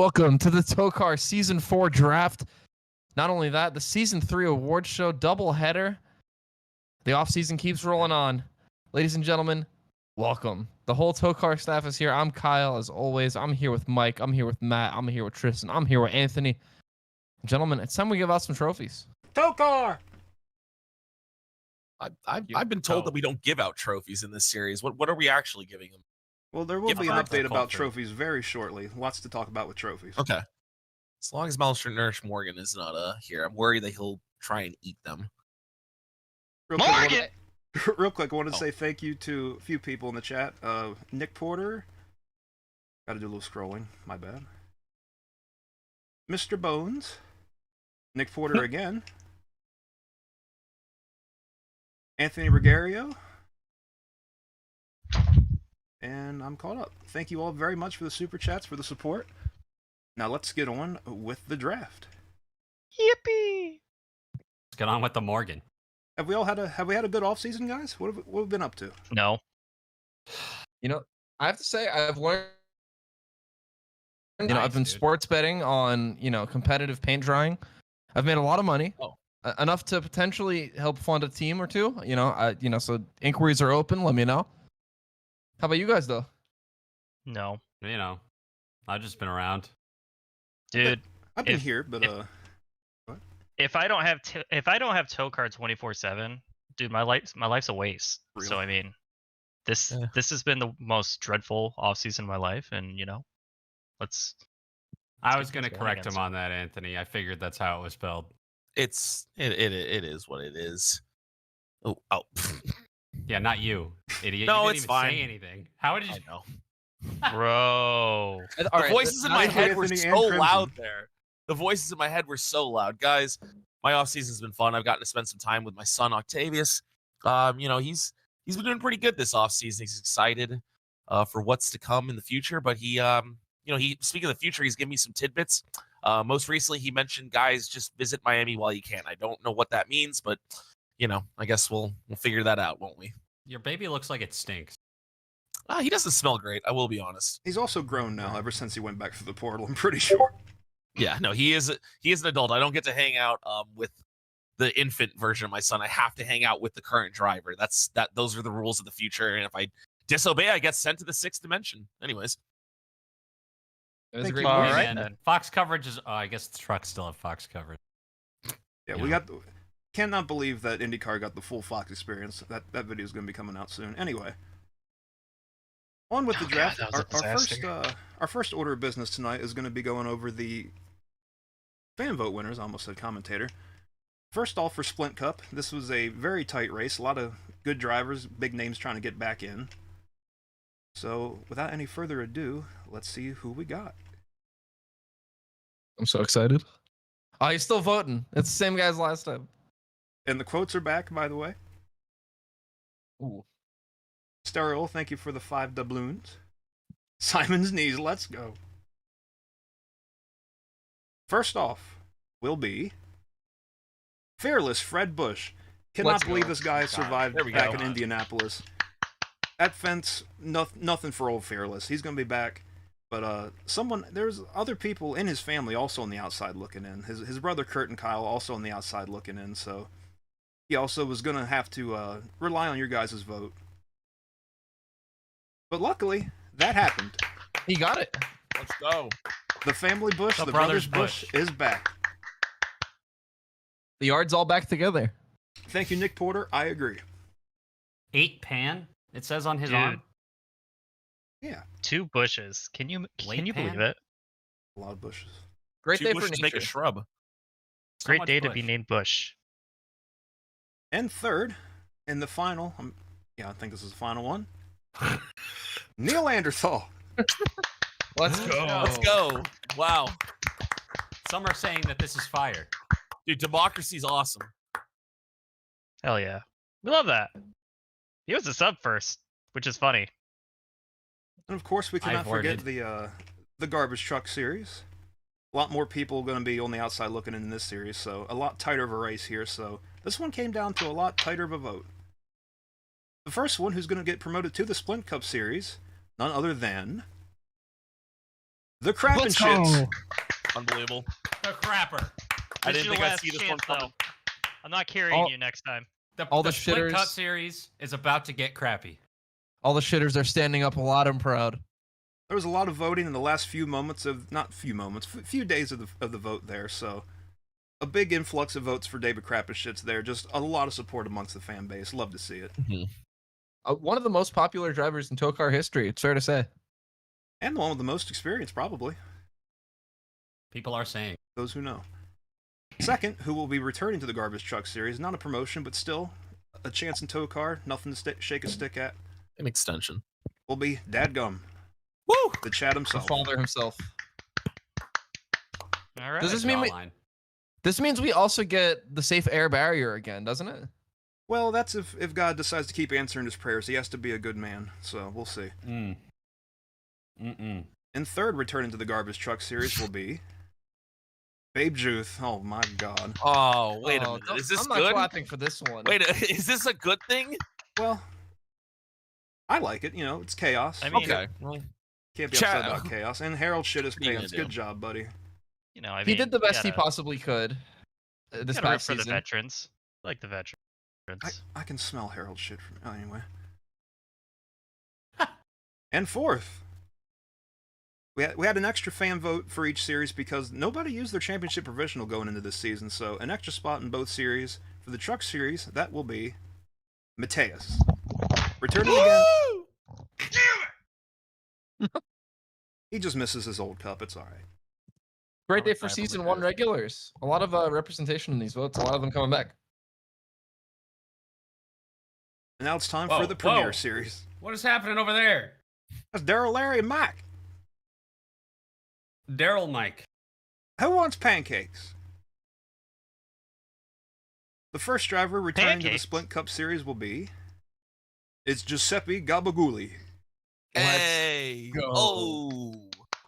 Welcome to the TOECAR Season 4 draft. Not only that, the Season 3 award show doubleheader. The offseason keeps rolling on. Ladies and gentlemen, welcome. The whole TOECAR staff is here. I'm Kyle, as always. I'm here with Mike. I'm here with Matt. I'm here with Tristan. I'm here with Anthony. Gentlemen, it's time we give out some trophies. TOECAR! I've been told that we don't give out trophies in this series. What are we actually giving them? Well, there will be an update about trophies very shortly. Lots to talk about with trophies. Okay. As long as Malnourished Morgan is not here, I'm worried that he'll try and eat them. Morgan! Real quick, I wanted to say thank you to a few people in the chat. Nick Porter. Gotta do a little scrolling. My bad. Mr. Bones. Nick Porter again. Anthony Regario. And I'm caught up. Thank you all very much for the super chats, for the support. Now let's get on with the draft. Yippee! Let's get on with the Morgan. Have we had a good off season, guys? What have we been up to? No. You know, I have to say I've learned. Nice, I've been sports betting on competitive paint drying. I've made a lot of money. Enough to potentially help fund a team or two. So inquiries are open. Let me know. How about you guys though? No. I've just been around. Dude, I've been here, but if I don't have TOECAR 24/7, dude, my life's a waste. Really? So I mean, this has been the most dreadful offseason of my life, and I was going to correct him on that, Anthony. I figured that's how it was spelled. It is what it is. Oh. Yeah, not you, idiot. No, you didn't it's even fine. say anything. How did you know? Bro. The voices in my head were so loud there. The voices in my head were so loud. Guys, my off season's been fun. I've gotten to spend some time with my son Octavius. He's been doing pretty good this off season. He's excited for what's to come in the future. But he speaking of the future, he's given me some tidbits. Most recently, he mentioned, guys, just visit Miami while you can. I don't know what that means, but I guess we'll figure that out, won't we? Your baby looks like it stinks. He doesn't smell great, I will be honest. he's also grown now ever since he went back through the portal, I'm pretty sure. Yeah, no, he is an adult. I don't get to hang out with the infant version of my son. I have to hang out with the current driver. Those are the rules of the future, and if I disobey, I get sent to the 6th dimension. Anyways. Thank you. All right, then. Fox coverage is I guess the trucks still have Fox coverage. Yeah, cannot believe that IndyCar got the full Fox experience. That video is going to be coming out soon. Anyway, on with the draft. Our first order of business tonight is going to be going over the fan vote winners. I almost said commentator. First off, for Splint Cup, this was a very tight race. A lot of good drivers, big names trying to get back in. So, without any further ado, let's see who we got. I'm so excited. Oh, he's still voting. It's the same guy as last time. And the quotes are back, by the way. Ooh. Stereo, thank you for the 5 doubloons. Simon's knees, let's go. First off will be Fearless Fred Bush. Cannot believe this guy survived back in Indianapolis. That fence, nothing for old Fearless. He's going to be back. But there's other people in his family also on the outside looking in. His brother Kurt and Kyle also on the outside looking in. So he also was going to have to rely on your guys' vote. But luckily, that happened. He got it. Let's go. The family Bush, the brothers Bush is back. The yard's all back together. Thank you, Nick Porter. I agree. 8 pan, it says on his arm. Yeah. 2 bushes. Can you believe it? A lot of bushes. Great day for nature. nature. Make a shrub. Great day to be named Bush. And third, in the final, I think this is the final one. Neil Anderthal. Let's go. Let's go. Wow. Some are saying that this is fire. Dude, democracy's awesome. Hell yeah. We love that. He was a sub first, which is funny. And of course, we cannot forget the garbage truck series. A lot more people going to be on the outside looking in this series, so a lot tighter of a race here. So this one came down to a lot tighter of a vote. The first one who's going to get promoted to the Splint Cup series, none other than The crap and shits. Unbelievable. The crapper. I This is didn't your think I'd last see this chance, one coming. though. I'm not carrying you next time. All the Split Cup shitters- series is about to get crappy. All the shitters are standing up a lot and proud. There was a lot of voting in the last few moments of, not few moments, few days of the vote there, so a big influx of votes for David Crapishits there. Just a lot of support amongst the fan base. Love to see it. One of the most popular drivers in TOECAR history, it's fair to say. And the one with the most experience, probably. People are saying. Those who know. Second, who will be returning to the Garbage Truck Series. Not a promotion, but still a chance in TOECAR. Nothing to shake a stick at. An extension. Will be Dadgum. Woo! The Chad The himself. father himself. All right. Does this mean this means we also get the safe air barrier again, doesn't it? Well, that's if God decides to keep answering his prayers. He has to be a good man, so we'll see. And third, returning to the Garbage Truck Series will be Babe Juth. Oh my God. Oh, wait a minute. Is this I'm not good? clapping for this one. Wait, is this a good thing? Well, I like it. You know, it's chaos. I mean, Okay. Well, Can't be upset about chaos. And Harold shit his What are you pants. gonna Good do? job, buddy. you know, I mean, He did the best he gotta- possibly could this gotta root past for the season. veterans. I like the veterans. I can smell Harold shit from anyway. And fourth, we had an extra fan vote for each series because nobody used their championship provisional going into this season. So an extra spot in both series for the Truck Series. That will be Mateus. Returning again. He just misses his old cup. It's all right. Great day I'm for happy season with 1 that. regulars. A lot of representation in these votes. A lot of them coming back. And now it's time Whoa, for the Premier whoa. Series. What is happening over there? That's Daryl, Larry, and Mike. Daryl Mike. Who wants pancakes? The first driver returning to the Pancakes? Splint Cup Series will be... It's Giuseppe Gabaguli. Hey. go. Oh.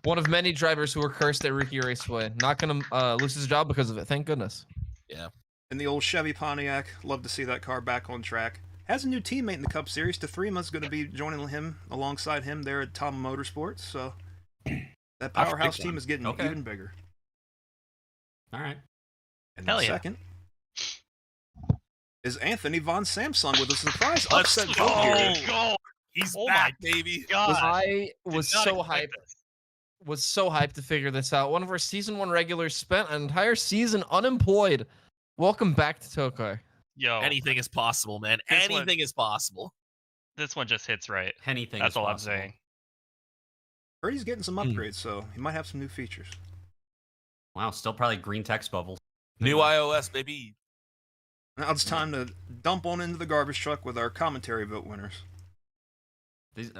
One of many drivers who were cursed at Rookie Raceway. Not going to lose his job because of it. Thank goodness. In the old Chevy Pontiac. Love to see that car back on track. Has a new teammate in the Cup Series. Tafrima's going to be joining him alongside him there at Tom Motorsports. So that powerhouse team is getting Okay. even bigger. All right. And Hell the yeah. second is Anthony Von Samsung with a surprise Let's upset go. vote here. Go! He's Oh back, my baby. God. I was Did not so expect hyped. this. Was so hyped to figure this out. One of our season 1 regulars spent an entire season unemployed. Welcome back to TOECAR. Yo, Anything is possible, man. This one- Anything is possible. this one just hits right. Anything. That's is all possible. I'm saying. Heard he's getting some upgrades, so he might have some new features. Wow, still probably green text bubbles. New iOS, baby. Now it's time to dump on into the garbage truck with our commentary vote winners.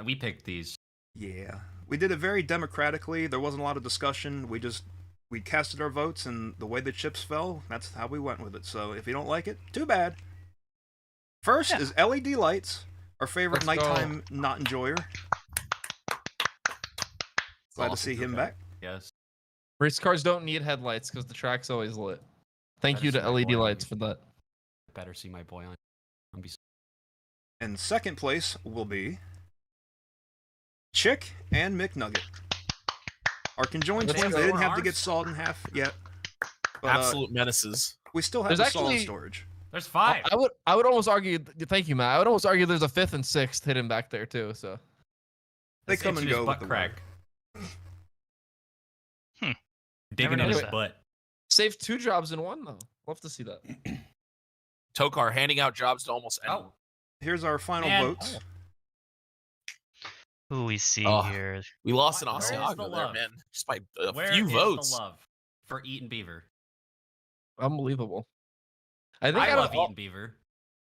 We picked these. Yeah. We did it very democratically. There wasn't a lot of discussion. We casted our votes, and the way the chips fell, that's how we went with it. So if you don't like it, too bad. First is LED Lights, our favorite Let's go. nighttime not enjoyer. Glad to Awesome. see him Okay. back. Yes. Race cars don't need headlights because the track's always lit. Thank Better you see to my LED boy on lights you. for that. Better see my boy on. I'm be- And second place will be Chick and McNugget. Our conjoined Let's twins, go. they didn't have to Ours? get sawed in half yet. But, Absolute menaces. we still have There's the saw in actually- storage. There's 5. I would almost argue. Thank you, Matt. I would almost argue there's a 5th and 6th hidden back there too. So They That's come and itching his go butt with the crack. Never Digging in his noticed that. butt. saved 2 jobs in 1 though. Love to see that. TOECAR handing out jobs to almost anyone. Oh, Here's our final Man. votes. Who we see Oh. here? We lost an Where is the Asiago there, love? man. Just by a where few is votes. the love for Eaton Beaver? Unbelievable. I think I out of love all- Eaton Beaver.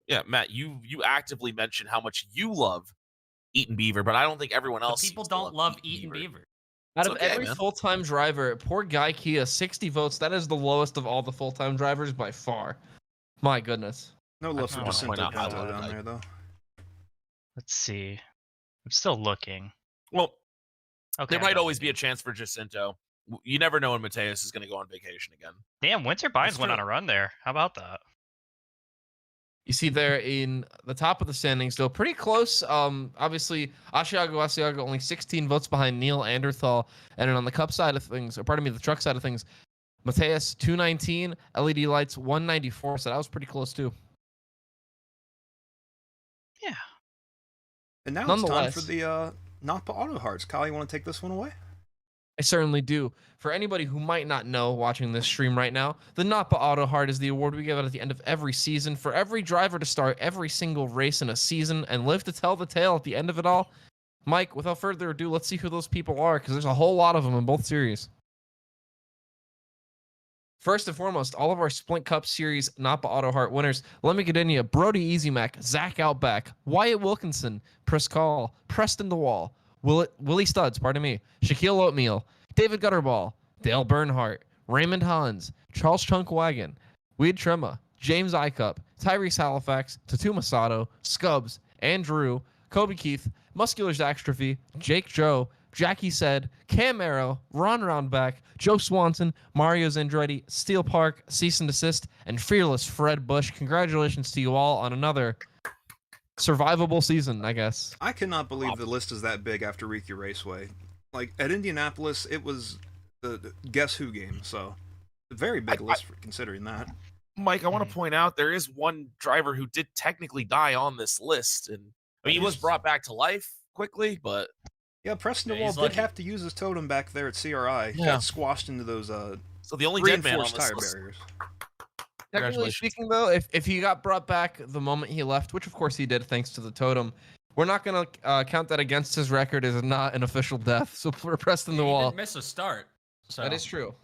Yeah, Matt, you actively mentioned how much you love Eaton Beaver, but I don't think everyone But else. people seems to don't love Eaton Beaver. Out It's of okay, every man. full-time driver, poor Guy Kia, 60 votes. That is the lowest of all the full-time drivers by far. My goodness. No love for Oh, Jacinto point out how Pinto low down I- there, though. Let's see. I'm still looking. Well, Okay. there I'm might done always be a looking. chance for Jacinto. You never know when Mateus is going to go on vacation again. Damn, Winter Bynes That's went true. on a run there. How about that? You see there in the top of the standings, though, pretty close. Obviously, Asiago only 16 votes behind Neil Anderthal. And then on the cup side of things, or pardon me, the truck side of things, Mateus 219, LED Lights 194. So that was pretty close too. Yeah. And now it's time for the Napa Auto Hearts. Kyle, you want to take this one away? I certainly do. For anybody who might not know watching this stream right now, the Napa Auto Heart is the award we give out at the end of every season for every driver to start every single race in a season and live to tell the tale at the end of it all. Mike, without further ado, let's see who those people are, because there's a whole lot of them in both series. First and foremost, all of our Splint Cup Series Napa Auto Heart winners. Let me get in you. Brody Easy Mac, Zach Outback, Wyatt Wilkinson, Prescall, Preston DeWall, Willie Studs, pardon me, Shaquille Oatmeal, David Gutterball, Dale Bernhardt, Raymond Hans, Charles Chunkwagon, Weed Trema, James Icup, Tyrese Halifax, Tatu Masato, Scubs, Andrew, Kobe Keith, Muscular Zaxtrophy, Jake Joe, Jackie Said, Cam Arrow, Ron Roundback, Joe Swanson, Mario Zandretti, Steel Park, Cease and Desist, and Fearless Fred Bush. Congratulations to you all on another survivable season, I guess. I cannot believe the list is that big after Riki Raceway. Like, at Indianapolis, it was the Guess Who game, so a very big list for considering that. Mike, I want to point out there is one driver who did technically die on this list, and I mean, he was brought back to life quickly, but yeah, Preston DeWall did have to use his totem back there at CRI. He got squashed into those so the only dead man on this tire list. barriers. Technically speaking, though, if he got brought back the moment he left, which of course he did thanks to the totem, we're not going to count that against his record as not an official death. So for Preston DeWall, he didn't miss a start. So that is true.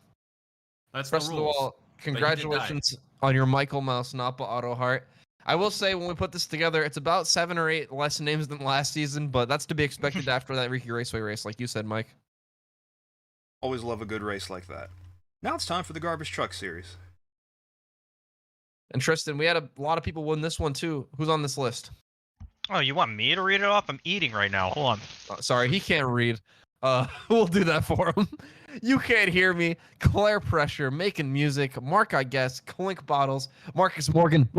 That's Preston the rules. DeWall, congratulations on your Michael Mouse Napa Auto Heart. I will say when we put this together, it's about 7 or 8 less names than last season, but that's to be expected after that Riki Raceway race, like you said, Mike. Always love a good race like that. Now it's time for the Garbage Truck Series. And Tristan, we had a lot of people win this one too. Who's on this list? Oh, you want me to read it off? I'm eating right now. Hold on. Sorry, he can't read. We'll do that for him. You can't hear me. Claire Pressure, making music. Mark, I guess. Clink Bottles. Marcus Morgan.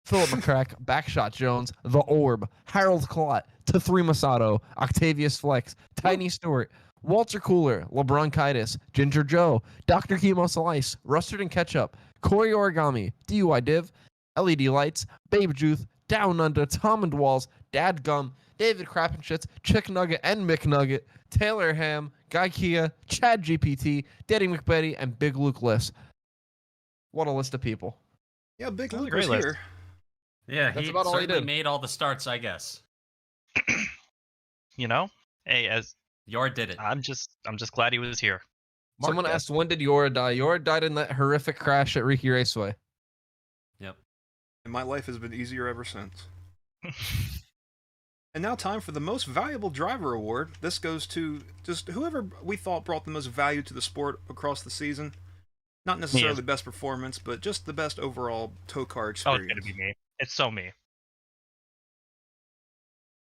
Philip McCrack. Backshot Jones. The Orb. Harold Clot. To3 Masato. Octavius Flex. Tiny Stewart. Walter Cooler. LeBron Kitis. Ginger Joe. Dr. Chemo Slice. Rustard and Ketchup. Corey Origami. DUI Div. LED Lights. Babe Juth. Down Under. Tom and Walls. Dad Gum. David Crappenschitz, Chick Nugget and McNugget, Taylor Ham, Guy Kia, Chad GPT, Daddy McBetty, and Big Luke Liss. What a list of people. Yeah, Big Luke was here. Yeah, That's he about all he certainly did. made all the starts, I guess. You know, hey, as Yor did it. I'm just glad he was here. Someone asked, when did Yora die? Yora died in that horrific crash at Riki Raceway. Yep. And my life has been easier ever since. And now time for the Most Valuable Driver Award. This goes to just whoever we thought brought the most value to the sport across the season. Not necessarily the best performance, but just the best overall TOECAR experience. Oh, it's gonna be me. It's so me.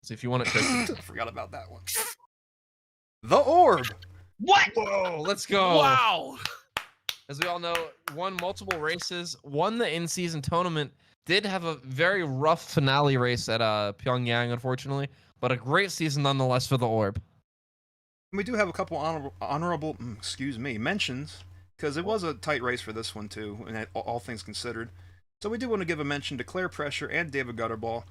So if you want it, forgot about that one. The Orb! What? Whoa, let's go. Wow! As we all know, won multiple races, won the in-season tournament, did have a very rough finale race at Pyongyang, unfortunately, but a great season nonetheless for the Orb. We do have a couple honorable mentions, because it was a tight race for this one too, and all things considered. So we do want to give a mention to Claire Pressure and David Gutterball.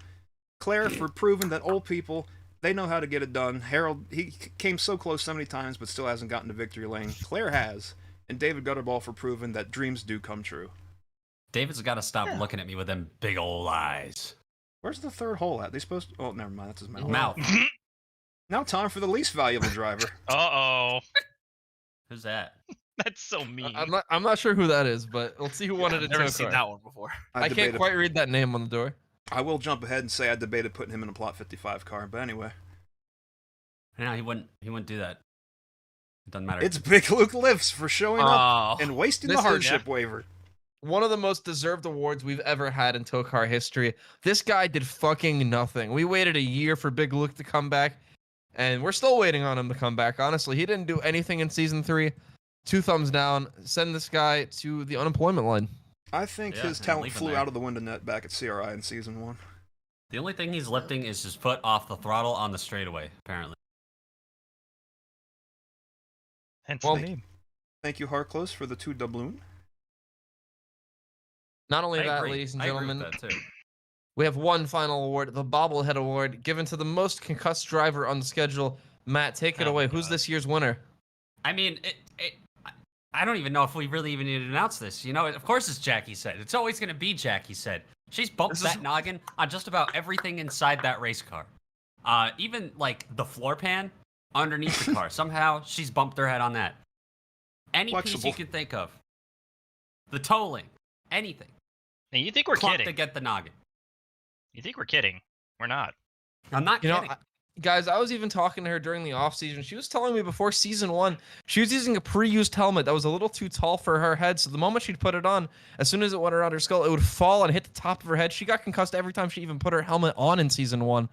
Claire for proving that old people, they know how to get it done. Harold, he came so close so many times, but still hasn't gotten to victory lane. Claire has. And David Gutterball for proving that dreams do come true. David's got to stop looking at me with them big old eyes. Where's the third hole at? They supposed to... Oh, never mind. That's his mouth. Mouth. Now time for the least valuable driver. Uh-oh. Who's that? That's so mean. I'm not sure who that is, but let's see who wanted it. I've never seen that one before. I can't quite read that name on the door. I will jump ahead and say I debated putting him in a Plot 55 car, but anyway. No, he wouldn't do that. It doesn't matter. It's Big Luke Lifts for showing up and wasting the hardship waiver. One of the most deserved awards we've ever had in TOECAR history. This guy did fucking nothing. We waited a year for Big Luke to come back, and we're still waiting on him to come back. Honestly, he didn't do anything in Season 3. 2 thumbs down. Send this guy to the unemployment line. I think his talent flew out of the window net back at CRI in Season 1. The only thing he's lifting is his foot off the throttle on the straightaway, apparently. Hence Well, the name. Thank you, Harkless, for the 2 doubloon. Not only I that, agree. ladies and I agree gentlemen, with that too. we have one final award, the Bobblehead Award, given to the most concussed driver on the schedule. Matt, take it away. Who's this year's winner? I mean, I don't even know if we really even need to announce this. You know, of course it's Jackie said. It's always going to be Jackie said. She's bumped that noggin on just about everything inside that race car. Even like the floor pan underneath the car. Somehow she's bumped her head on that. Any piece you can think of. The tolling. Anything. And you think we're kidding? To get the noggin. You think we're kidding? We're not. I'm not kidding. Guys, I was even talking to her during the off season. She was telling me before Season 1, she was using a pre-used helmet that was a little too tall for her head. So the moment she'd put it on, as soon as it went around her skull, it would fall and hit the top of her head. She got concussed every time she even put her helmet on in Season 1.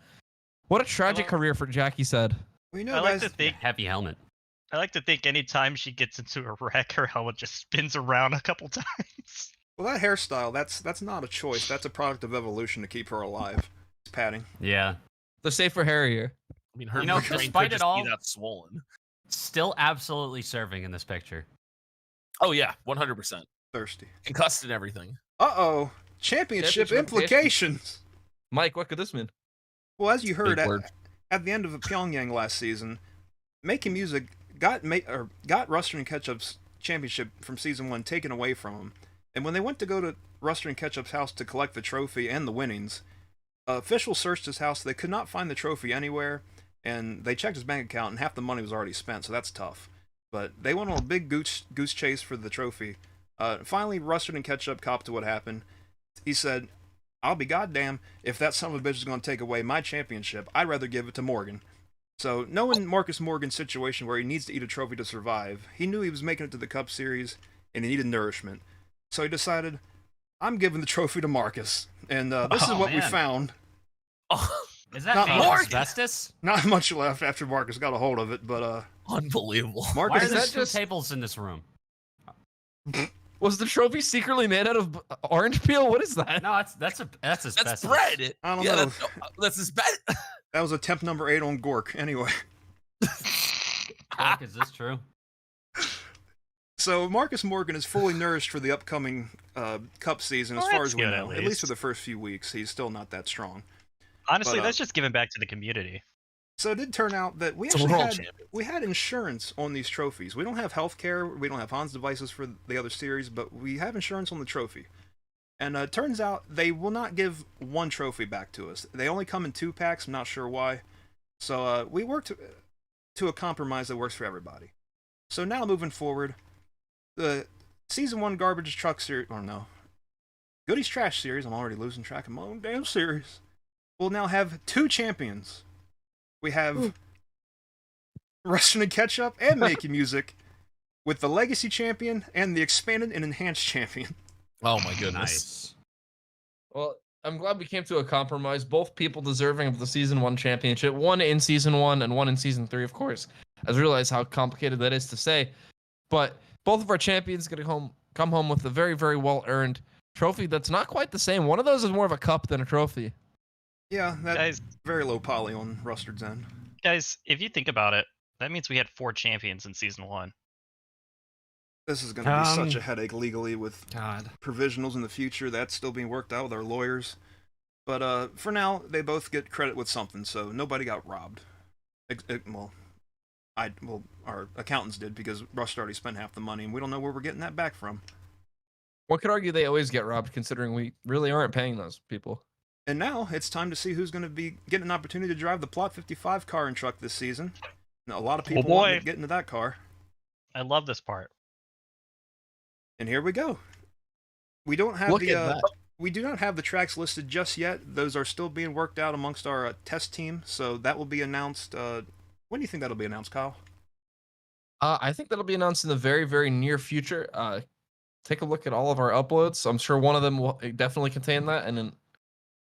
What a tragic career for Jackie said. We know, I like to think heavy helmet. I like to think anytime she gets into a wreck, her helmet just spins around a couple times. Well, that hairstyle, that's not a choice. That's a product of evolution to keep her alive. It's padding. Yeah. The safer hair here. I mean, her despite it all, that swollen. Still absolutely serving in this picture. Oh yeah, 100%. Thirsty. Concussed and everything. Uh-oh. Championship implications. Mike, what could this mean? Well, as you heard at the end of Pyongyang last season, Making Music got Ruster and Ketchup's championship from Season 1 taken away from him. And when they went to go to Ruster and Ketchup's house to collect the trophy and the winnings, officials searched his house. They could not find the trophy anywhere, and they checked his bank account, and half the money was already spent, so that's tough. But they went on a big goose chase for the trophy. Finally, Ruster and Ketchup copped to what happened. He said, I'll be goddamn if that son of a bitch is going to take away my championship. I'd rather give it to Morgan. So, knowing Marcus Morgan's situation where he needs to eat a trophy to survive, he knew he was making it to the Cup Series, and he needed nourishment. So he decided, I'm giving the trophy to Marcus. And this is what we found. Oh, is that asbestos? Not much left after Marcus got a hold of it, but unbelievable. Marcus, why are there two tables in this room? Was the trophy secretly made out of orange peel? What is that? No, that's asbestos. That's bread. I don't know. That's his bet. That was attempt number 8 on Gork. Anyway. Gork, is this true? So Marcus Morgan is fully nourished for the upcoming Cup season, as far as we know. At least for the first few weeks, he's still not that strong. Honestly, that's just giving back to the community. So it did turn out that we had insurance on these trophies. We don't have healthcare, we don't have Hans devices for the other series, but we have insurance on the trophy. And it turns out they will not give one trophy back to us. They only come in 2 packs. I'm not sure why. So we worked to a compromise that works for everybody. So now moving forward, the Season 1 Garbage Truck Series, or no, Goodies Trash Series, I'm already losing track of my own damn series, will now have 2 champions. We have Russian and Ketchup and Making Music, with the Legacy Champion and the Expanded and Enhanced Champion. Oh my goodness. Nice. Well, I'm glad we came to a compromise. Both people deserving of the Season 1 championship. One in Season 1 and one in Season 3, of course. I realize how complicated that is to say. But both of our champions going to come home with a very, very well-earned trophy that's not quite the same. One of those is more of a cup than a trophy. Yeah, that's very low poly on Rustard's end. Guys, if you think about it, that means we had 4 champions in Season 1. This is going to be such a headache legally with provisionals in the future. That's still being worked out with our lawyers. But for now, they both get credit with something, so nobody got robbed. Our accountants did, because Rust already spent half the money, and we don't know where we're getting that back from. One could argue they always get robbed, considering we really aren't paying those people. And now, it's time to see who's going to be getting an opportunity to drive the Plot 55 car and truck this season. Now, a lot of people want to get into that car. I love this part. And here we go. We don't have we do not have the tracks listed just yet. Those are still being worked out amongst our test team, so that will be announced. When do you think that'll be announced, Kyle? I think that'll be announced in the very, very near future. Take a look at all of our uploads. I'm sure one of them will definitely contain that, and then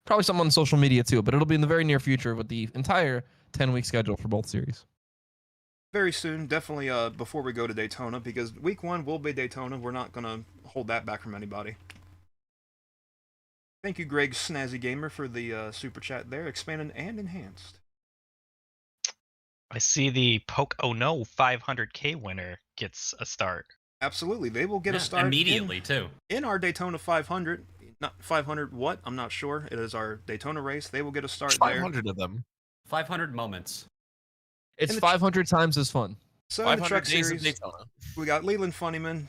probably something on social media too, but it'll be in the very near future with the entire 10-week schedule for both series. Very soon, definitely before we go to Daytona, because week 1 will be Daytona. We're not going to hold that back from anybody. Thank you, Greg Snazzy Gamer, for the super chat there. Expanded and enhanced. I see the Poke Oh No 500K winner gets a start. Absolutely, they will get a start immediately too. In our Daytona 500. Not 500 what? I'm not sure. It is our Daytona race. They will get a start 500 of them. 500 moments. It's 500 times as fun. So in the 500 truck days of series, Daytona. we got Leland Funnyman.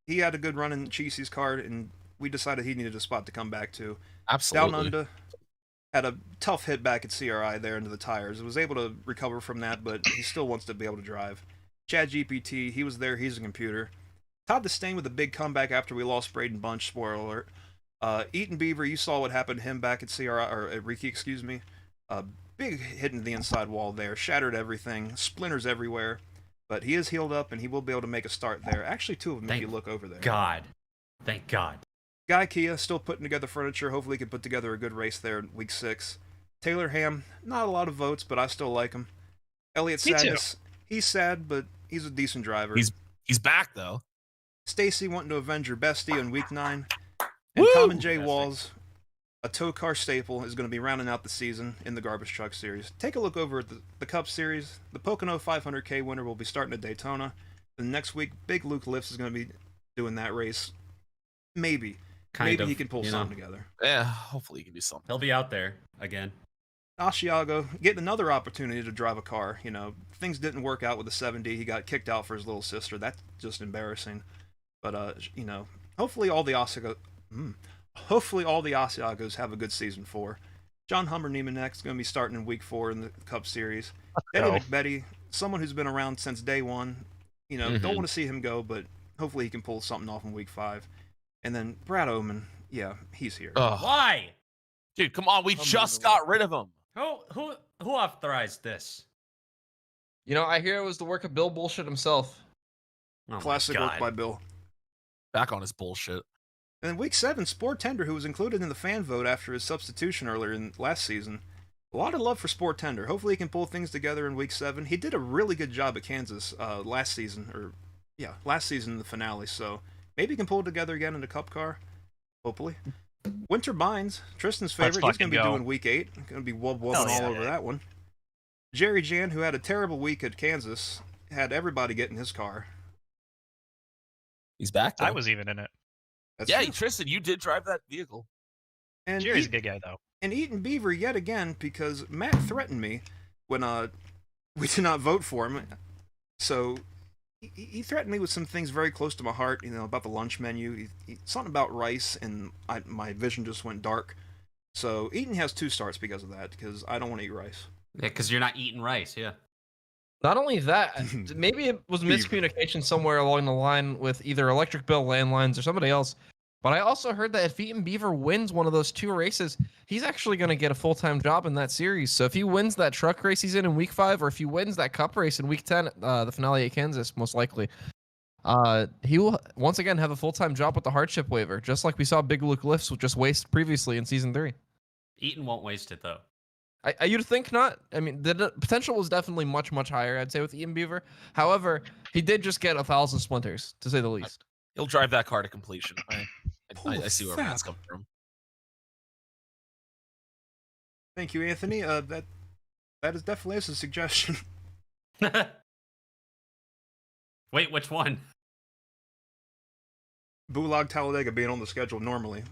He had a good run in Cheesy's card, and we decided he needed a spot to come back to. Absolutely. Down Under had a tough hit back at CRI there into the tires. Was able to recover from that, but he still wants to be able to drive. Chad GPT, he was there. He's a computer. Todd Disdain with a big comeback after we lost Braden Bunch. Spoiler alert. Eaton Beaver, you saw what happened to him back at CRI, or at Riki, excuse me. Big hit into the inside wall there. Shattered everything. Splinters everywhere. But he is healed up, and he will be able to make a start there. Actually, two of them if you look over there. Thank God. Guy Kia still putting together furniture. Hopefully he can put together a good race there in week 6. Taylor Ham, not a lot of votes, but I still like him. Elliot Sadness, he's sad, but he's a decent driver. He's back though. Stacy wanting to avenge her bestie in week 9. And Common J Walls, a TOECAR staple, is going to be rounding out the season in the Garbage Truck Series. Take a look over at the Cup Series. The Pocono 500K winner will be starting at Daytona. The next week, Big Luke Lifts is going to be doing that race. Maybe he can pull something together. Yeah, hopefully he can do something. He'll be out there again. Asiago getting another opportunity to drive a car. Things didn't work out with the 7D. He got kicked out for his little sister. That's just embarrassing. But hopefully all the Asiagos have a good season 4. John Hummer Niemanek is going to be starting in week 4 in the Cup Series. Eddie McBetty, someone who's been around since day 1. Don't want to see him go, but hopefully he can pull something off in week 5. And then Brad Oman, yeah, he's here. Why? Dude, come on, we just got rid of him. Who authorized this? I hear it was the work of Bill Bullshit himself. Oh Classic work by Bill. Back on his bullshit. And in week 7, Sport Tender, who was included in the fan vote after his substitution earlier in last season. A lot of love for Sport Tender. Hopefully he can pull things together in week 7. He did a really good job at Kansas last season in the finale, so maybe he can pull it together again in the Cup car. Hopefully. Winter Binds, Tristan's favorite. He's going to be doing week 8. Going to be wubbing all over that one. Jerry Jan, who had a terrible week at Kansas, had everybody get in his car. He's back though. I was even in it. That's true. Tristan, you did drive that vehicle. And Jerry's a good guy though. And Eaton Beaver yet again, because Matt threatened me when we did not vote for him. So he threatened me with some things very close to my heart, about the lunch menu. Something about rice, and my vision just went dark. So Eaton has 2 starts because of that, because I don't want to eat rice. Yeah, because you're not eating rice, yeah. Not only that, maybe it was miscommunication somewhere along the line with either Electric Bill Landlines or somebody else. But I also heard that if Eaton Beaver wins one of those 2 races, he's actually going to get a full-time job in that series. So if he wins that truck race he's in week 5, or if he wins that Cup race in week 10, the finale at Kansas, most likely, he will once again have a full-time job with the hardship waiver, just like we saw Big Luke Lifts just waste previously in season 3. Eaton won't waste it though. You'd think not. I mean, the potential was definitely much, much higher, I'd say, with Eaton Beaver. However, he did just get 1,000 splinters, to say the least. He'll drive that car to completion. I see where that's coming from. Thank you, Anthony. That is definitely a suggestion. Wait, which one? Bulag Talladega being on the schedule normally.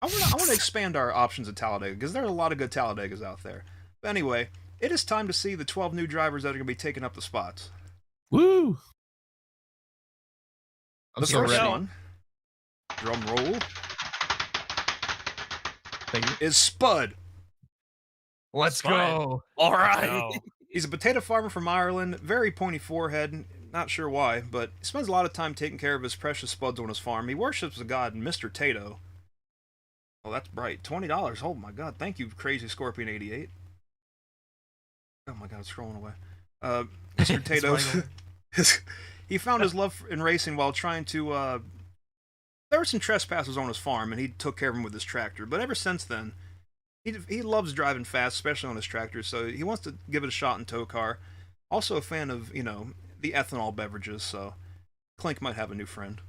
I want to expand our options at Talladega, because there are a lot of good Talladegas out there. But anyway, it is time to see the 12 new drivers that are going to be taking up the spots. Woo! I'm so ready. One, drum roll, Thank you. is Spud. Let's go. All right. No. He's a potato farmer from Ireland, very pointy forehead, not sure why, but he spends a lot of time taking care of his precious spuds on his farm. He worships a god, Mr. Tato. Oh, that's bright. $20. Oh my god, thank you, Crazy Scorpion 88. Oh my god, it's scrolling away. Mr. Tato, he found his love in racing while trying to, there were some trespassers on his farm, and he took care of them with his tractor, but ever since then, he loves driving fast, especially on his tractor, so he wants to give it a shot in TOECAR. Also a fan of, the ethanol beverages, so Clink might have a new friend.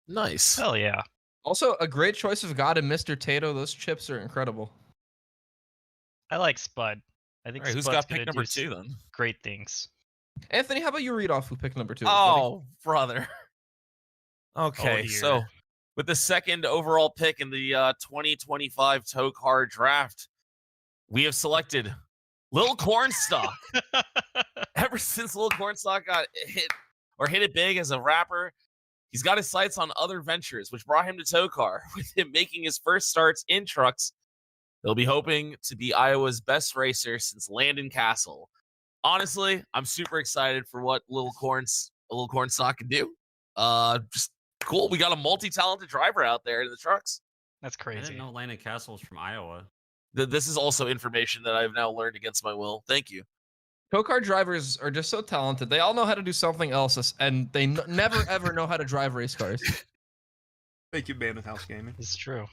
Nice. Hell yeah. Also, a great choice of God and Mr. Tato. Those chips are incredible. I like Spud. I think All right, who's Spud's got gonna pick number do 2 then? great things. Anthony, how about you read off who picked number 2? Oh, brother. Okay, dear. so with the second overall pick in the 2025 TOECAR draft, we have selected Lil Cornstalk. Ever since Lil Cornstalk got hit it big as a rapper, he's got his sights on other ventures, which brought him to TOECAR. With him making his first starts in trucks, he'll be hoping to be Iowa's best racer since Landon Castle. Honestly, I'm super excited for what Lil Cornstalk can do. Just cool. We got a multi-talented driver out there in the trucks. That's I crazy. didn't know Landon Castle was from Iowa. This is also information that I've now learned against my will. Thank you. TOECAR drivers are just so talented. They all know how to do something else, and they never ever know how to drive race cars. Thank you, Bandit House Gaming. It's true.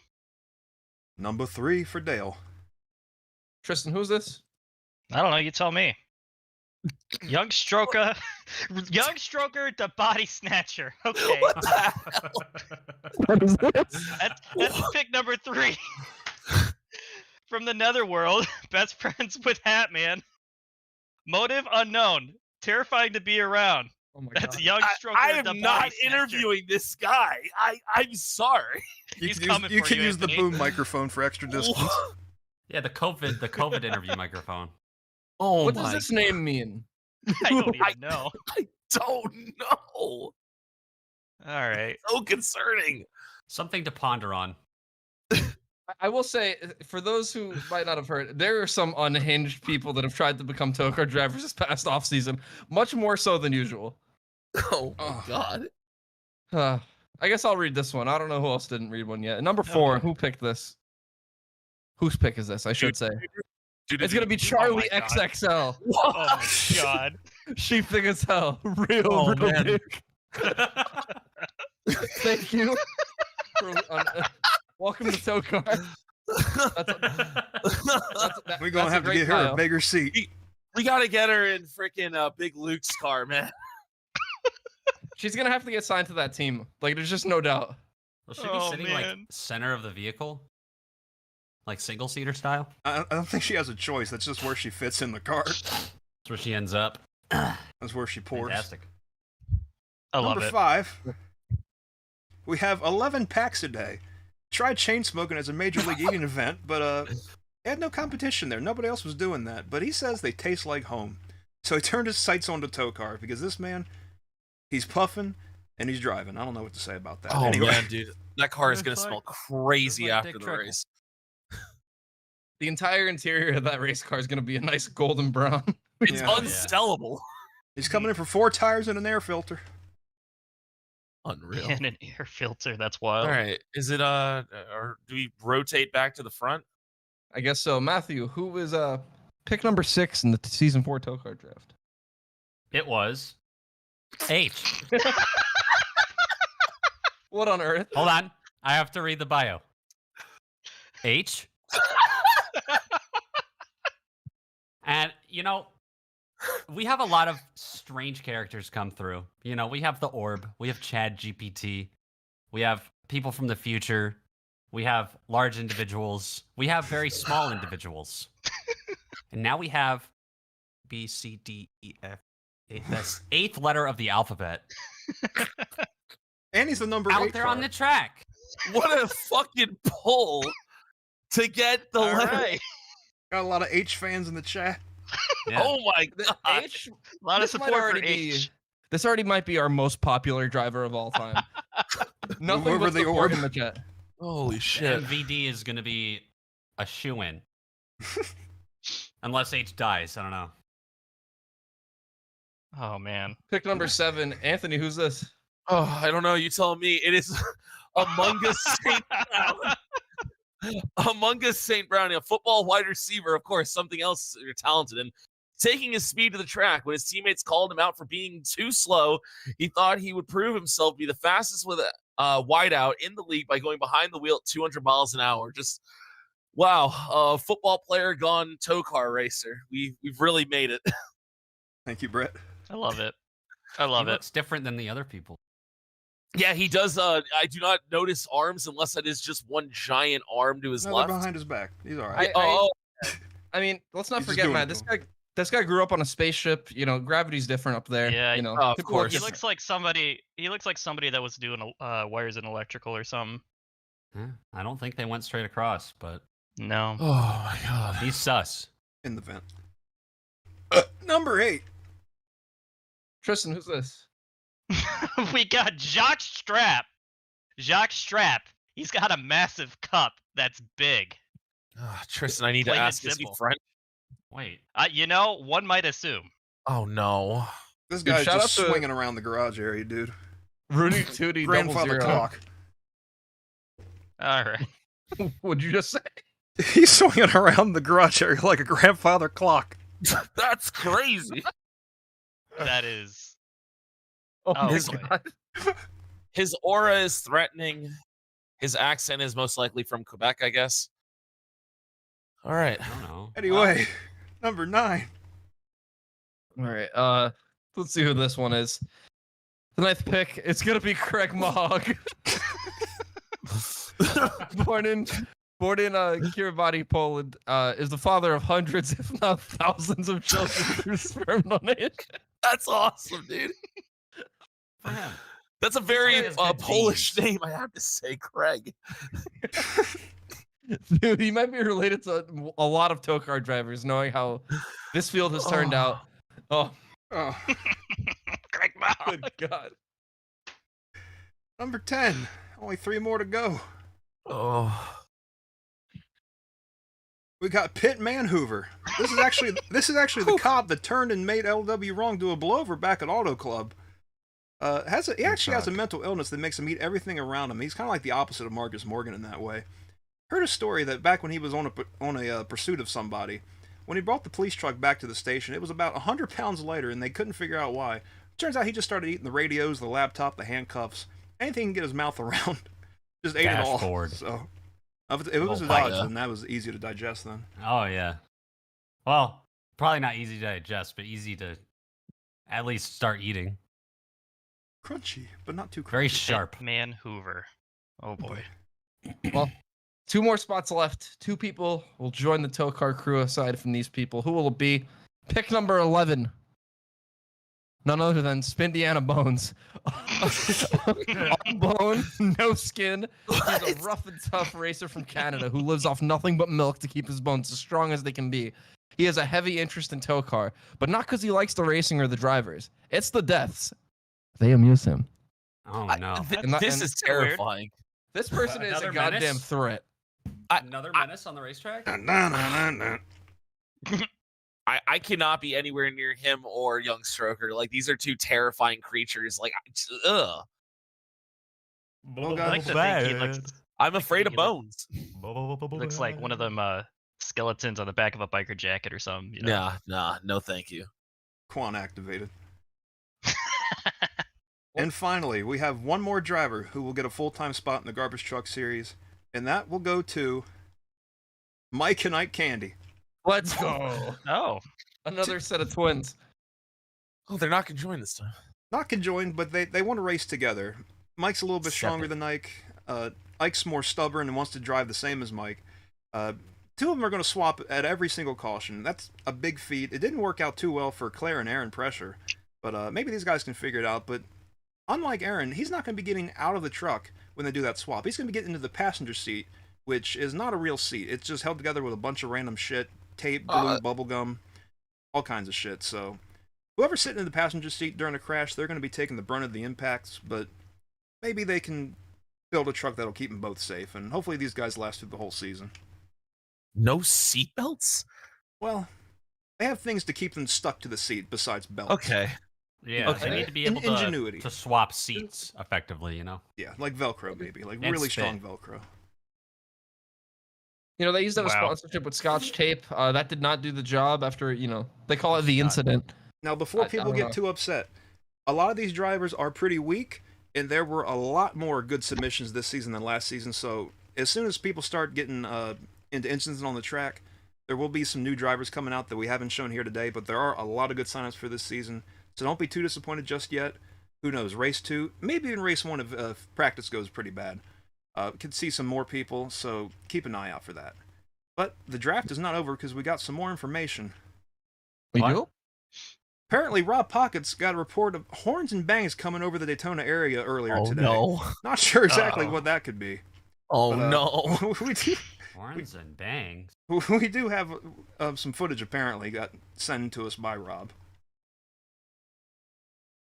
Number 3 for Dale. Tristan, who's this? I don't know. You tell me. Young Stroker the body snatcher. Okay. What the hell? What is this? That's pick number 3. From the Netherworld, best friends with Hatman. Motive unknown. Terrifying to be around. Oh my That's God. Young Stroker I the am body not snatcher. interviewing this guy. I'm sorry. He's You coming can for you, use the Anthony. boom microphone for extra distance. Yeah, the COVID interview microphone. Oh What my does this name mean? I don't even know. I don't know. All right. So concerning. Something to ponder on. I will say, for those who might not have heard, there are some unhinged people that have tried to become TOECAR drivers this past offseason, much more so than usual. Oh my God. I guess I'll read this one. I don't know who else didn't read one yet. Number 4, who picked this? Whose pick is this? I should say. It's gonna be Charlie God. XXL. Oh my God. She thick as hell. Real Oh, man. big. Thank you. Welcome to TOECAR. We're going to have to get her a bigger seat. We gotta get her in freaking Big Luke's car, man. She's gonna have to get signed to that team. Like, there's just no doubt. Will she be sitting like center of the vehicle? Like single seater style? I don't think she has a choice. That's just where she fits in the car. That's where she ends up. That's where she pours. Fantastic. I love Number it. 5, we have 11 packs a day. Tried chain smoking as a major league eating event, but he had no competition there. Nobody else was doing that. But he says they taste like home. So he turned his sights on to TOECAR because this man, he's puffing and he's driving. I don't know what to say about that. Oh Anyway. man, dude, that car is gonna Looks smell like- crazy looks like after Dick the Trickle. race. The entire interior of that race car is gonna be a nice golden brown. It's Yeah. unstellable. He's coming in for 4 tires and an air filter. Unreal. And an air filter. That's wild. All right, is it or do we rotate back to the front? I guess so. Matthew, who was pick number 6 in the season 4 TOECAR draft? It was H. What on earth? Hold on. I have to read the bio. H. And, you know, we have a lot of strange characters come through. You know, we have the Orb. We have Chad GPT. We have people from the future. We have large individuals. We have very small individuals. And now we have B, C, D, E, F. That's 8th letter of the alphabet. And he's the number 8 Out there car. on the track. What a fucking pull to get the All letter. right. Got a lot of H fans in the chat. Yeah. Oh my The god. H, A lot of this might support for already be- H. This already might be our most popular driver of all time. Nothing Over but the support orb. in the chat. Holy shit. MVD is going to be a shoe-in. Unless H dies. I don't know. Oh man. Pick number 7. Anthony, who's this? Oh, I don't know. You tell me. It is Among Us St. Brown. Among Us St. Brown, a football wide receiver, of course, something else you're talented in. Taking his speed to the track when his teammates called him out for being too slow, he thought he would prove himself to be the fastest with a wideout in the league by going behind the wheel at 200 miles an hour. Just wow, football player gone TOECAR racer. We've really made it. Thank you, Brett. I love it. I love He it. looks different than the other people. Yeah, he does. I do not notice arms unless it is just one giant arm to his No, left. they're behind his back. He's all right. I mean, let's not He's just forget, doing man. it This guy grew up on a spaceship. You know, gravity's different up there. Yeah, you know, of people course. He just- looks like somebody. He looks like somebody that was doing wires and electrical or something. I don't think they went straight across, but No. Oh my god. he's sus. in the vent. Number 8. Tristan, who's this? We got Jacques Strap. Jacques Strap. He's got a massive cup that's big. Tristan, I need to Plain and ask, is he simple. French? Wait. You know, one might assume. Oh no. This Dude, guy's shout just out to- swinging around the garage area, dude. Rudy Tootie Grandfather 00. clock. All right. What'd you just say? He's swinging around the garage area like a grandfather clock. That's crazy. That is. Oh, Oh, my his- boy. God. His aura is threatening. His accent is most likely from Quebec, I guess. All right. I don't know. Anyway, number 9. All right. Let's see who this one is. The 9th pick. It's gonna be Craig Mogg. born in Kiribati, Poland, is the father of hundreds, if not thousands, of children through sperm donation. That's awesome, dude. Man. That's a very This guy has good Polish genes. name, I have to say, Craig. Dude, he might be related to a lot of TOECAR drivers, knowing how this field has turned out. Oh, Oh, Craig Mog. good God. number 10. Only 3 more to go. Oh. We got Pitt Manhoover. This is actually the cop that turned and made LW wrong do a blowover back at Auto Club. He actually has a mental illness that makes him eat everything around him. He's kind of like the opposite of Marcus Morgan in that way. Heard a story that back when he was on a pursuit of somebody, when he brought the police truck back to the station, it was about 100 pounds lighter, and they couldn't figure out why. Turns out he just started eating the radios, the laptop, the handcuffs, anything he can get his mouth around. Just ate it all. Dashboard. So, if it was a Oh, Dodge, yeah. then that was easy to digest then. Oh yeah. Well, probably not easy to digest, but easy to at least start eating. Crunchy, but not too crunchy. Very sharp. Man Hoover. Oh boy. Well, 2 more spots left. 2 people will join the TOECAR crew aside from these people. Who will it be? Pick number 11. None other than Spindiana Bones. On bone, no skin. He's a rough and tough racer from Canada who lives off nothing but milk to keep his bones as strong as they can be. He has a heavy interest in TOECAR, but not because he likes the racing or the drivers. It's the deaths. They amuse him. Oh no. And that- This and is it's weird. terrifying. This person is a Another goddamn menace? threat. Another menace on the racetrack? I cannot be anywhere near him or Young Stroker. Like, these are 2 terrifying creatures. Like, ugh. Well, I like to think he looks. I'm afraid of He bones. Looks like one of them skeletons on the back of a biker jacket or something. You know? Nah, no thank you. Quan activated. And finally, we have one more driver who will get a full-time spot in the Garbage Truck Series, and that will go to Mike and Ike Candy. Let's go. Oh. Another set of twins. Oh, they're not conjoined this time. Not conjoined, but they want to race together. Mike's a little bit stronger Separate. than Ike. Ike's more stubborn and wants to drive the same as Mike. 2 of them are going to swap at every single caution. That's a big feat. It didn't work out too well for Claire and Aaron Pressure, but maybe these guys can figure it out. But unlike Aaron, he's not going to be getting out of the truck when they do that swap. He's going to be getting into the passenger seat, which is not a real seat. It's just held together with a bunch of random shit, tape, glue, bubble gum, all kinds of shit. So whoever's sitting in the passenger seat during a crash, they're going to be taking the brunt of the impacts, but maybe they can build a truck that'll keep them both safe, and hopefully these guys last through the whole season. No seatbelts? Well, they have things to keep them stuck to the seat besides belts. Okay. Yeah, Okay. they need to be In- able to, ingenuity. to swap seats effectively, you know? Yeah, like Velcro, maybe. Like And really spit. strong Velcro. You know, they used to have a Wow. sponsorship with Scotch tape. That did not do the job after, they call it the incident. Now, before I people don't get know. too upset, a lot of these drivers are pretty weak, and there were a lot more good submissions this season than last season. So as soon as people start getting into instances on the track, there will be some new drivers coming out that we haven't shown here today, but there are a lot of good signups for this season. So don't be too disappointed just yet. Who knows? Race 2, maybe even race 1 if practice goes pretty bad. Could see some more people, so keep an eye out for that. But the draft is not over because we got some more information. We What? do? Apparently, Rob Pockets got a report of horns and bangs coming over the Daytona area earlier today. No. Not sure exactly Uh-oh. what that could be. Oh But, no. Horns and bangs. We do have some footage apparently got sent to us by Rob.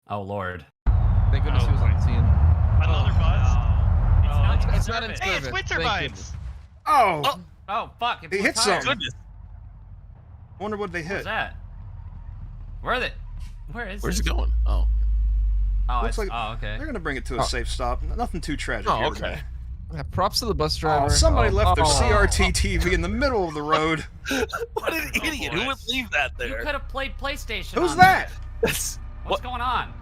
Oh Lord. Thank goodness he was on the scene. Another buzz. It's not in Hey, it's service. wind Thank turbines. goodness. Oh! Oh fuck! He hit tires. something. Goodness. Wonder what they What hit. was that? Where are they? Where is Where's it? it going? Oh. Oh, Looks it's, like- oh, okay. They're gonna bring it to a Oh. safe stop. Nothing too tragic Oh, here okay. today. Yeah, props to the bus driver. Oh, somebody Oh, left their oh. CRT TV in the middle of the road. What an idiot! Who would leave that You there? could have played PlayStation. Who's on that? there. That's What's going on?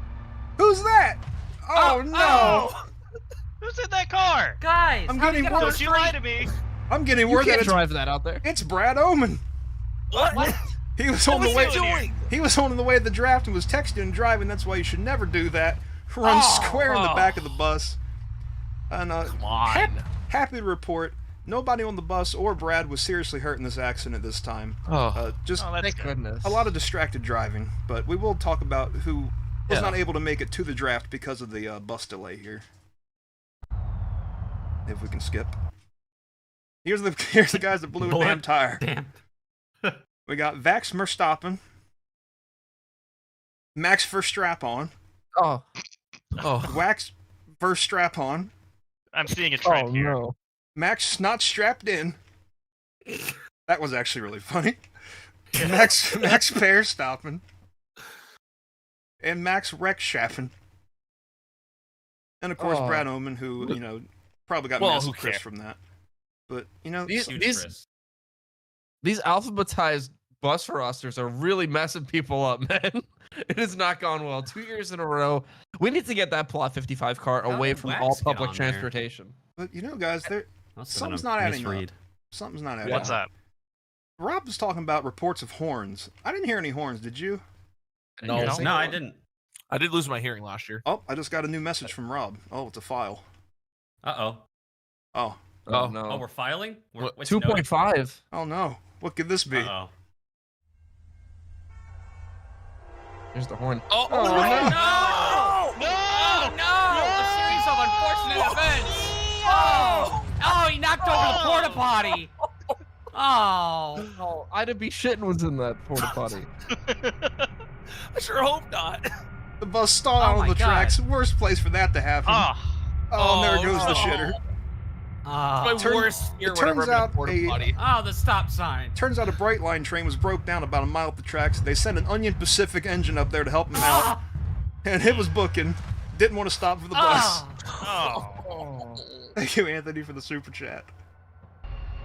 Who's that? Oh, no! Oh! Who's in that car? Guys, I'm how do you getting get on worse. the Don't you lie street? to me. I'm getting You word that can't it's, drive that out there. it's Brad Oman. What? He was What on was the way. he doing? He was on the way to the draft and was texting and driving. That's why you should never do that. Run square in the back of the bus. And Come on. happy to report, nobody on the bus or Brad was seriously hurt in this accident this time. Oh, Just Oh, that's thank good. goodness. a lot of distracted driving. But we will talk about who was Yeah. not able to make it to the draft because of the bus delay here. If we can skip. Here's the guys that blew a damn Blip. tire. Damn. We got Vax Verstappen, Max Verstappen, Oh, Oh. Wax Verstappen, I'm seeing a oh trend here. no. Max not strapped in. That was actually really funny. Max Verstappen, and Max Rechtschaffen. And of course Oh. Brad Oman, who probably got Well, massive who Chris cares? from that. But These, Huge these, Chris. these alphabetized bus rosters are really messing people up, man. It has not gone well. 2 years in a row. We need to get that Plot 55 car How away did from Wax all get public on there? transportation. but guys, there Must have something's been a not adding misread. up. Something's not adding What's up. up? Rob was talking about reports of horns. I didn't hear any horns, did you? No. No, I didn't. I did lose my hearing last year. Oh, I just got a new message from Rob. Oh, it's a file. Uh-oh. Oh, Oh, Oh, no. we're filing? What, What's noted? 2.5. oh no. What could this be? Uh-oh. Here's the horn. Oh, Oh, No! No! Oh, no! A series of unfortunate events! Oh! Oh, he knocked over the porta potty! Oh! Oh, I'd be shitting was in that porta potty. I sure hope not. The bus stalled Oh out on my the God. tracks. Worst place for that to happen. Oh, and there goes the no. shitter. My Oh, Turn- worst fear it whenever turns I'm in a out porta a- potty. oh, the stop sign. Turns out a Brightline train was broke down about a mile up the tracks. They sent an Onion Pacific engine up there to help them out. Ah! And it was booking. Didn't want to stop for the bus. Ah! oh. Thank you, Anthony, for the super chat.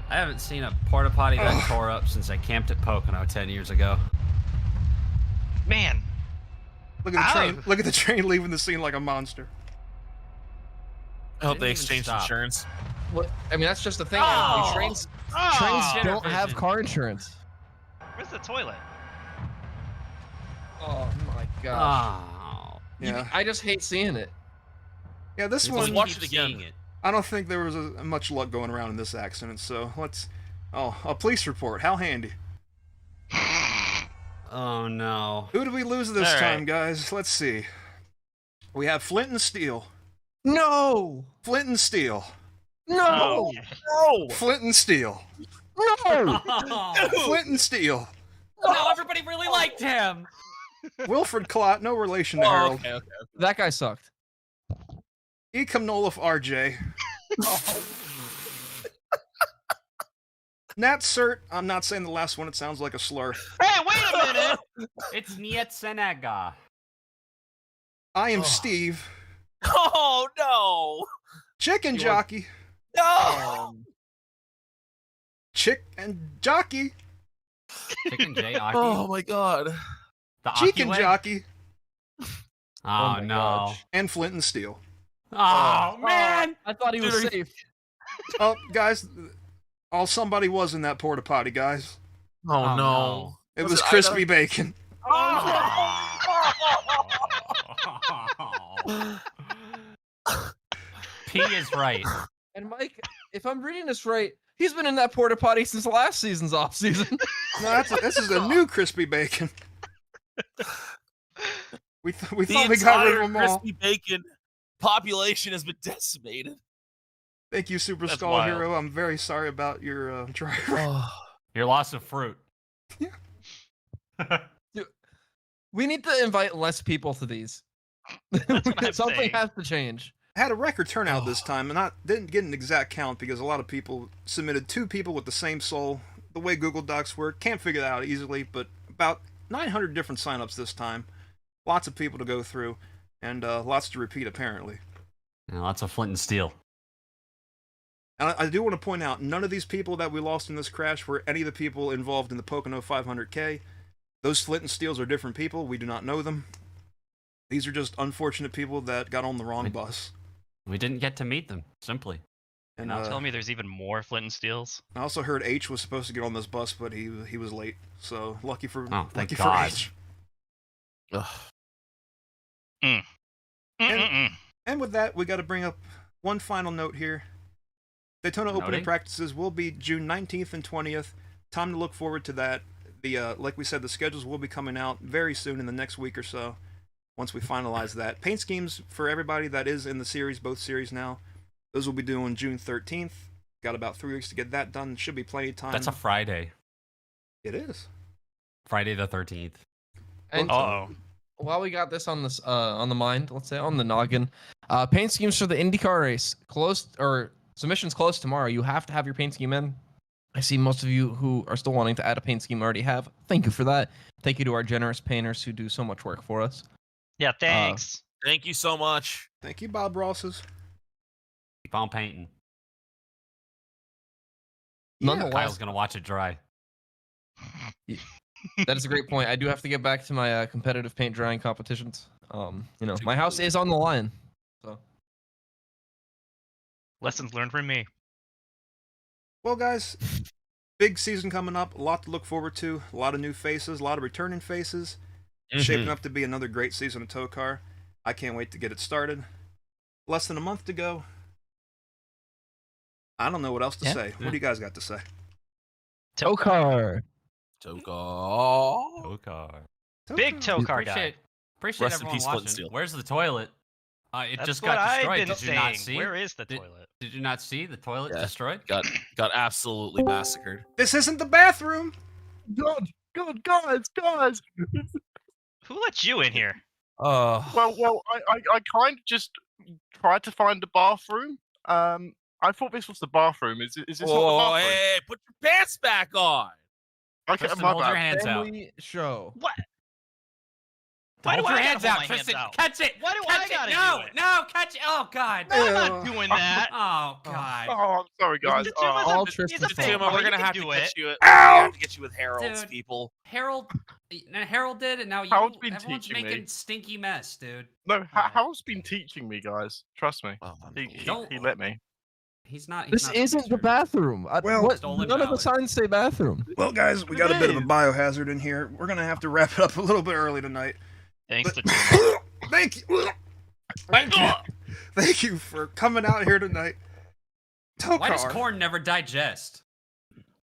I haven't seen a porta potty that tore up since I camped at Pocono 10 years ago. Man. Look at the Ow. train. Look at the train leaving the scene like a monster. I hope Didn't they even exchanged stop. insurance. What? I mean, that's just the thing. Oh. Anthony. Trains Oh. don't have vision. car insurance. Where's the toilet? Oh my gosh. Oh. Yeah. I just hate seeing it. Yeah, this Let's one. watch Keep it again. seeing it. I don't think there was much luck going around in this accident. So let's. Oh, a police report. How handy. Oh no. Who did we lose this All right. time, guys? Let's see. We have Flint and Steel. No! Flint and Steel. No! No! Flint and Steel. No! Flint and Steel. Now everybody really liked him. Wilfred Clot, no relation to Oh, Harold. okay, okay. That guy sucked. Ecom Nolif RJ. Nat Cert, I'm not saying the last one, it sounds like a slur. Hey, wait a minute! It's Nietsenega. I am Oh. Steve. Oh no! Chicken You Jockey. No! Chick and Jockey. Chicken J. Aki. Oh my god. The Aki Chicken way? Jockey. Oh, my no. gosh. And Flint and Steel. Oh, man. I thought he was Dude, safe. Oh, guys, all somebody was in that porta potty, guys. Oh, Oh, no. no. It Was was it crispy Ida? bacon. Oh. P is right. And Mike, if I'm reading this right, he's been in that porta potty since last season's off season. No, this is a new crispy bacon. We thought we got rid of them all. crispy bacon population has been decimated. Thank you, Super That's Skull wild. Hero. I'm very sorry about your driver. Your loss of fruit. We need to invite less people to these. That's what I'm Something saying. has to change. Had a record turnout this time, and I didn't get an exact count because a lot of people submitted 2 people with the same soul. The way Google Docs work, can't figure that out easily, but about 900 different signups this time. Lots of people to go through, and lots to repeat apparently. And lots of flint and steel. And I do want to point out, none of these people that we lost in this crash were any of the people involved in the Pocono 500K. Those Flint and Steels are different people. We do not know them. These are just unfortunate people that got on the wrong bus. We didn't get to meet them, simply. And Now tell me there's even more Flint and Steels. I also heard H was supposed to get on this bus, but he was late. So lucky for thank lucky God. for H. Mm. Mm-mm-mm. And with that, we got to bring up one final note here. Daytona opening Noting? practices will be June 19th and 20th. Time to look forward to that. The like we said, the schedules will be coming out very soon in the next week or so. Once we finalize that, paint schemes for everybody that is in the series, both series now, those will be due on June 13th. Got about 3 weeks to get that done. Should be plenty of time. That's a Friday. It is. Friday the 13th. And while we got this on this on the mind, let's say on the noggin, paint schemes for the IndyCar race submissions close tomorrow. You have to have your paint scheme in. I see most of you who are still wanting to add a paint scheme already have. Thank you for that. Thank you to our generous painters who do so much work for us. Yeah, thanks. Thank you so much. Thank you, Bob Rosses. Keep on painting. Nonetheless, Kyle's gonna watch it dry. that is a great point. I do have to get back to my competitive paint drying competitions. My house is on the line. So Lessons learned from me. Well, guys, big season coming up. A lot to look forward to. A lot of new faces. A lot of returning faces. Shaping up to be another great season of TOECAR. I can't wait to get it started. Less than a month to go. I don't know what else to say. What do you guys got to say? TOECAR. TOECAR. Big TOECAR guy. Appreciate Rest in everyone peace, Flint and watching. Steel. Where's the toilet? It That's just what got I've destroyed. been Did you saying. not see? Where is the toilet? Did you not see the toilet Yeah. destroyed? Got absolutely massacred. This isn't the bathroom! God, guys. Who let you in here? Well, I kind of just tried to find the bathroom. I thought this was the bathroom. Is this not the bathroom? Hey, put your pants back on. Okay, Tristan, my hold your bad. hands out. Family show. What? Why Hold do your I hands gotta out, hold my hands Tristan. out? Catch it. Why do Catch I gotta it. No, do it? no, catch it. Oh God. No, I'm not doing that. Oh God. Oh, I'm sorry, guys. Mr. Tuma, all he's Tristan's a fault. big Tuma, boy. we're gonna You have can to do get it. you. We Ow! have to get you with Harold's Dude. people. Harold did, and now Harold's been everyone's teaching making me. stinky mess, dude. No, Harold's been teaching me, guys. Trust me. Oh, He let me. He's not. This isn't the bathroom. Well, Stolen None of the valid. signs say bathroom. Well, guys, we got a bit of a biohazard in here. We're going to have to wrap it up a little bit early tonight. Thanks But- to Tuma. Thank you. Thank you for coming out here tonight. Why does TOECAR. corn never digest?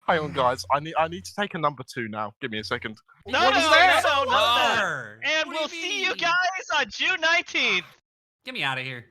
Hang on, guys. I need to take a number 2 now. Give me a second. No, What no, is that? no, no, no. Water. And What do we'll you see you mean? guys on June 19th. Get me out of here.